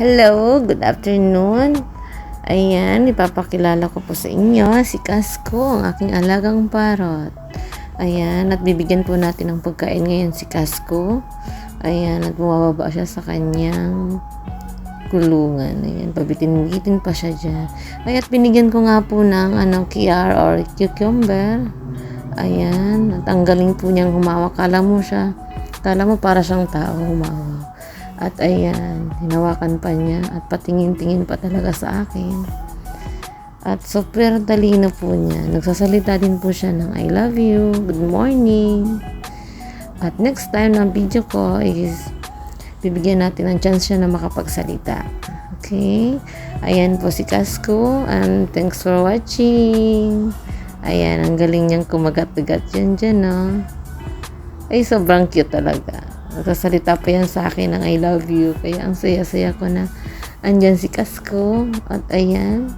Hello, good afternoon. Ayan, ipapakilala ko po sa inyo si Kasko, ang aking alagang parot. Ayan, at bibigyan po natin ng pagkain ngayon si Kasko. Ayan, at bumababa siya sa kanyang kulungan. Ayan, pabitin-bitin pa siya dyan. Ay, at binigyan ko nga po ng kiar or cucumber. Ayan, at ang galing po niyang humawak. Kala mo para siyang tao humawak. At ayan, hinawakan pa niya at patingin-tingin pa talaga sa akin. At super talino po niya. Nagsasalita din po siya ng I love you, good morning. At next time ng video ko is bibigyan natin ng chance siya na makapagsalita. Okay? Ayan po si Kasko and thanks for watching. Ayan, ang galing niyang kumagat-gat dyan, no? Ay, sobrang cute talaga. Nagsasalita pa yan sa akin ng I love you. Kaya ang saya-saya ko na andyan si Kasko. At ayan,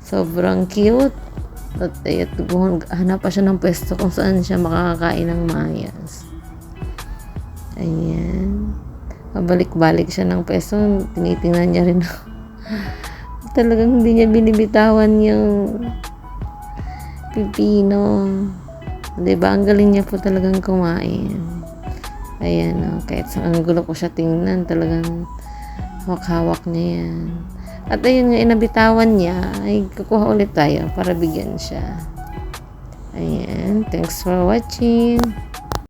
sobrang cute. At ayan, hanap pa siya ng pwesto kung saan siya makakakain ng mayas. Ayan. Pabalik-balik siya ng pwesto. Tinitingnan niya rin ako. Talagang hindi niya binibitawan yung pipino. Diba? Ang galing niya po talagang kumain. Ayan, kahit sa anggulo ko siya tingnan, talagang hawak-hawak niya yan. At ayun nga, inabitawan niya, ay kukuha ulit tayo para bigyan siya. Ayan, thanks for watching.